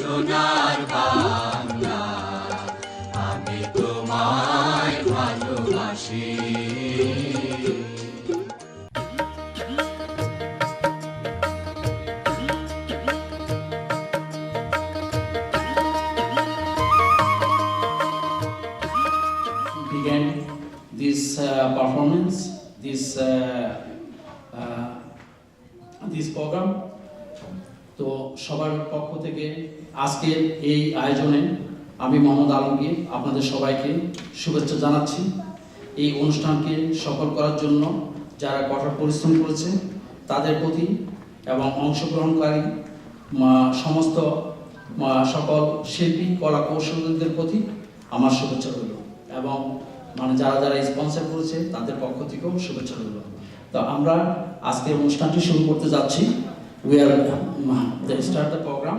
সোনার বাংলা আমি তোমায় ভালোবাসি Began this performance, this program. তো সবার পক্ষ থেকে আজকের এই আয়োজনে আমি মোহাম্মদ আলমগীর আপনাদের সবাইকে শুভেচ্ছা জানাচ্ছি। এই অনুষ্ঠানকে সফল করার জন্য যারা কঠোর পরিশ্রম করেছে তাদের প্রতি এবং অংশগ্রহণকারী সমস্ত সকল শিল্পী কলা কৌশলীদের প্রতি আমার শুভেচ্ছা রইল এবং যারা যারা স্পন্সর করেছে তাদের পক্ষ থেকেও শুভেচ্ছা রইল। তো আমরা আজকে অনুষ্ঠানটি শুরু করতে যাচ্ছি। We are start the program.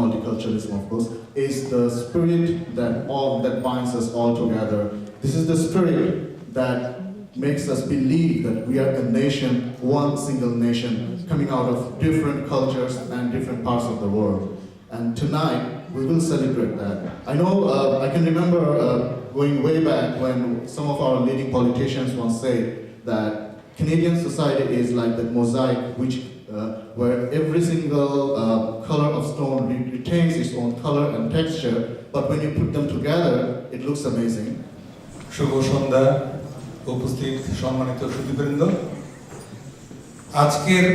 Multiculturalism, of course, is the spirit that binds us all together. This is the spirit that makes us believe that we are a nation, one single nation, coming out of different cultures and different parts of the world. And tonight, we will celebrate that. I know, I can remember going way back when some of our leading politicians once said that Canadian society is like that mosaic where every single color of stone retains its own color and texture, but when you put them together, it looks amazing. শুভ সন্ধ্যা উপস্থিত সম্মানিত সুধীবৃন্দ, আজকের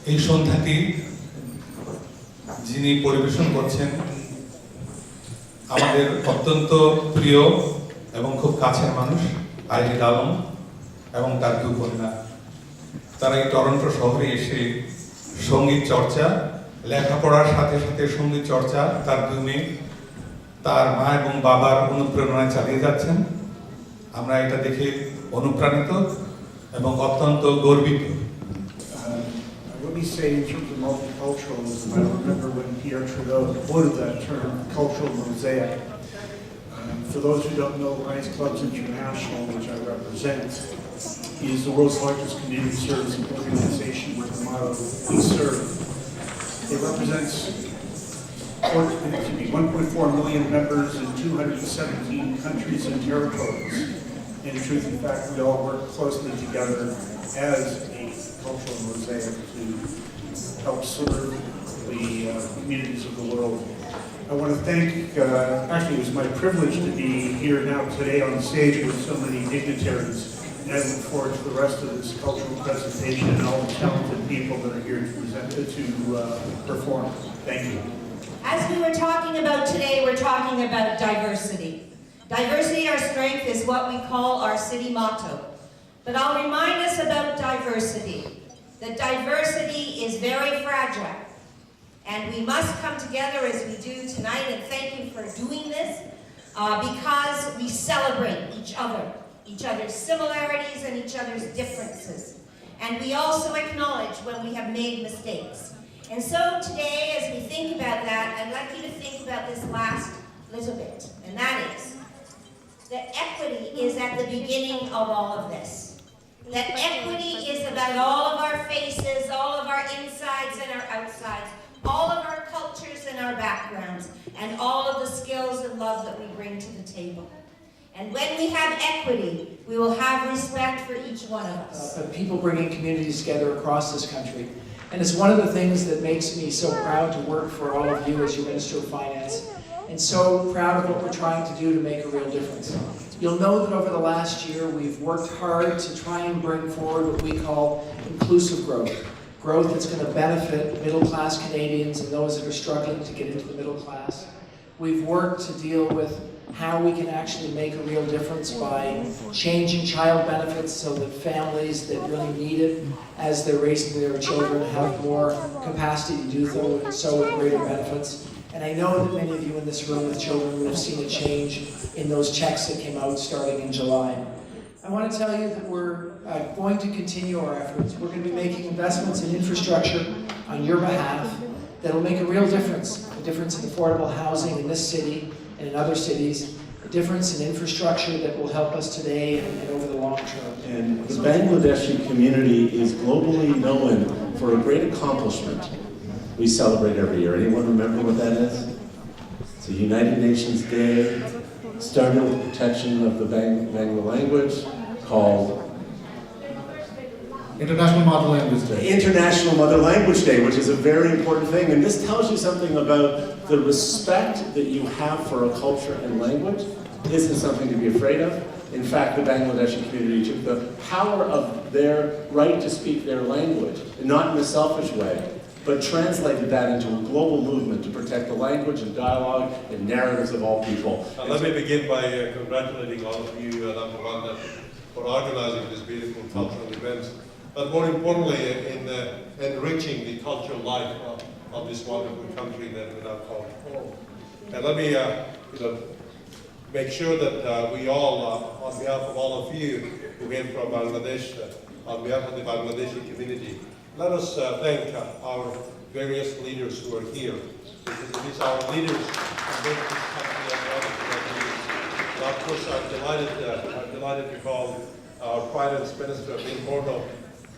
এই সন্ধ্যাটি যিনি পরিবেশন করছেন আমাদের অত্যন্ত প্রিয় এবং খুব কাছের মানুষ আইরিন আলম এবং তার দুই কন্যা। তারা এই টরন্টো শহরে এসে সঙ্গীত চর্চা, লেখাপড়ার সাথে সাথে সঙ্গীত চর্চা তার দুই মেয়ে তার মা এবং বাবার অনুপ্রেরণায় চালিয়ে যাচ্ছেন। আমরা এটা দেখে অনুপ্রাণিত এবং অত্যন্ত গর্বিত। Let me say, in terms of multiculturalism, I remember when Pierre Trudeau quoted that term, cultural mosaic. For those who don't know, Lions Clubs International, which I represent, is the world's largest community service organization with the motto, "We Serve." It represents 1.4 million members in 217 countries and territories. In truth, in fact, we all work closely together as a cultural mosaic to help serve the communities of the world. I want to thank, actually it was my privilege to be here now today on stage with so many dignitaries, and I look forward to the rest of this cultural presentation and all the talented people that are here to perform. Thank you. As we were talking about today, we're talking about diversity. Diversity, our strength, is what we call our city motto. But I'll remind us about diversity. That diversity is very fragile. And we must come together as we do tonight, and thank you for doing this, because we celebrate each other's similarities and each other's differences. And we also acknowledge when we have made mistakes. And so today, as we think about that, I'd like you to think about this last little bit, and that is that equity is at the beginning of all of this. That equity is about all of our faces, all of our insides and our outsides, all of our cultures and our backgrounds, and all of the skills and love that we bring to the table. And when we have equity, we will have respect for each one of us. People bringing communities together across this country. And it's one of the things that makes me so proud to work for all of you as your Minister of Finance, and so proud of what we're trying to do to make a real difference. You'll know that over the last year, we've worked hard to try and bring forward what we call inclusive growth. Growth that's going to benefit middle-class Canadians and those that are struggling to get into the middle class. We've worked to deal with how we can actually make a real difference by changing child benefits so that families that really need it as they're raising their children have more capacity to do so with greater benefits. And I know that many of you in this room with children would have seen a change in those checks that came out starting in July. I want to tell you that we're going to continue our efforts. We're going to be making investments in infrastructure on your behalf that will make a real difference. A difference in affordable housing in this city and in other cities. A difference in infrastructure that will help us today and over the long term. And the Bangladeshi community is globally known for a great accomplishment we celebrate every year. Anyone remember what that is? It's a United Nations Day, started with the protection of the Bengla language, called International Mother Language Day. International Mother Language Day, which is a very important thing. And this tells you something about the respect that you have for a culture and language. Isn't something to be afraid of. In fact, the Bangladeshi community took the power of their right to speak their language, and not in a selfish way, but translated that into a global movement to protect the language and dialogue and narratives of all people. Let me begin by congratulating all of you, number one, for organizing this beautiful cultural event, but more importantly, in enriching the cultural life of this wonderful country that we now call home. And let me make sure that we all, on behalf of all of you who came from Bangladesh, on behalf of the Bangladeshi community, let us thank our various leaders who are here, because it is our leaders who make this country a wonderful country. Of course, I'm delighted to call our Finance Minister, Moru,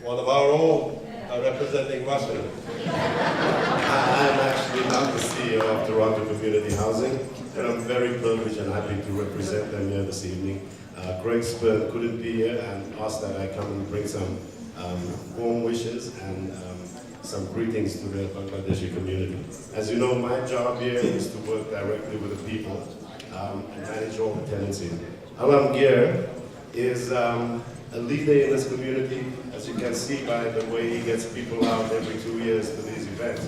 one of our own, representing Muhammed. I'm actually not the CEO of Toronto Community Housing, and I'm very privileged and happy to represent them here this evening. Greg Spurn couldn't be here and asked that I come and bring some warm wishes and some greetings to the Bangladeshi community. As you know, my job here is to work directly with the people and manage all the tenancies. Alamgir is a leader in this community, as you can see by the way he gets people out every 2 years to these events.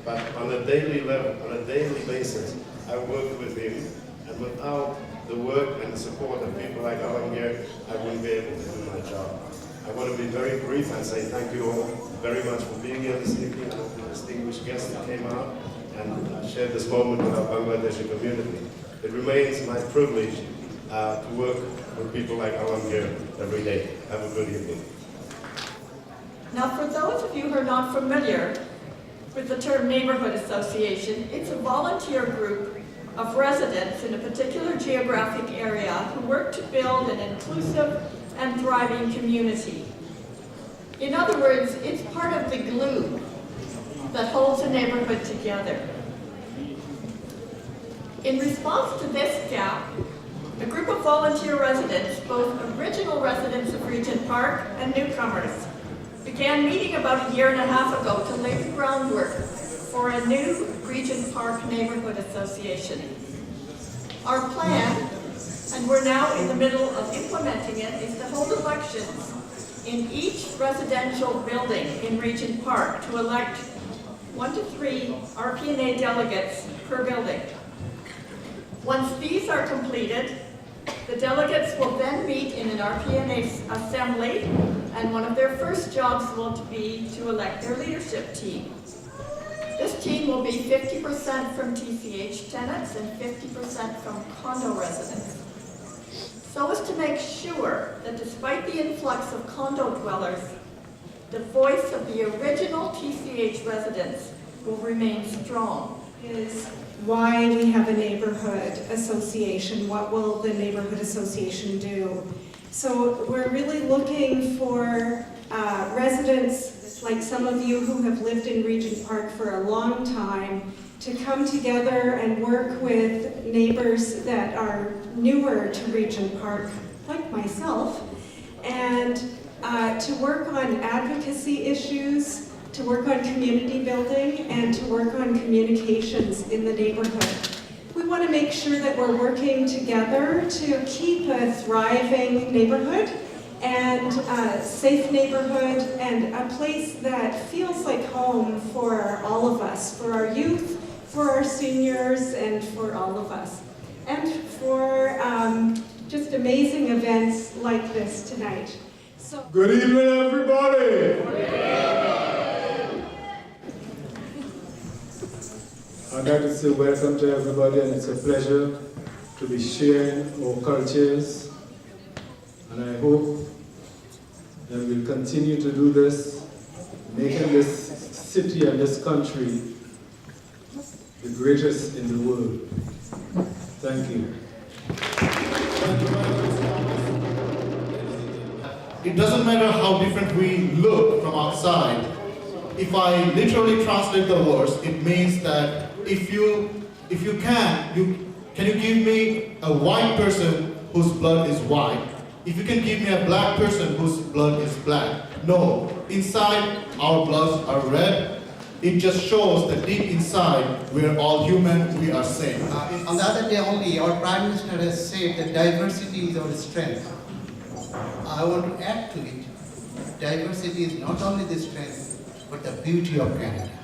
But on a daily level, on a daily basis, I work with him, and without the work and the support of people like Alamgir, I wouldn't be able to do my job. I want to be very brief and say thank you all very much for being here this evening, and the distinguished guests that came out and shared this moment with our Bangladeshi community. It remains my privilege to work with people like Alamgir every day. Have a good evening. Now, for those of you who are not familiar with the term neighborhood association, it's a volunteer group of residents in a particular geographic area who work to build an inclusive and thriving community. In other words, it's part of the glue that holds a neighborhood together. In response to this gap, a group of volunteer residents, both original residents of Regent Park and newcomers, began meeting about a year and a half ago to lay the groundwork for a new Regent Park Neighborhood Association. Our plan, and we're now in the middle of implementing it, is to hold elections in each residential building in Regent Park to elect 1 to 3 RPNA delegates per building. Once these are completed, the delegates will then meet in an RPNA assembly, and one of their first jobs will be to elect their leadership team. This team will be 50% from TCH tenants and 50% from condo residents. So as to make sure that despite the influx of condo dwellers, the voice of the original TCH residents will remain strong. Is why we have a neighborhood association. What will the neighborhood association do? So we're really looking for residents like some of you who have lived in Regent Park for a long time to come together and work with neighbors that are newer to Regent Park, like myself, and to work on advocacy issues, to work on community building, and to work on communications in the neighborhood. We want to make sure that we're working together to keep a thriving neighborhood and a safe neighborhood and a place that feels like home for all of us, for our youth, for our seniors, and for all of us. And for just amazing events like this tonight. So, good evening, everybody! I'd like to say welcome to everybody, and it's a pleasure to be sharing our cultures. And I hope that we'll continue to do this, making this city and this country the greatest in the world. Thank you. It doesn't matter how different we look from outside. If I literally translate the words, it means that if you can you give me a white person whose blood is white? If you can give me a black person whose blood is black? No, inside our bloods are red. It just shows that deep inside we are all human, we are same. On the other day only, our Prime Minister has said that diversity is our strength. I want to add to it, diversity is not only the strength, but the beauty of Canada.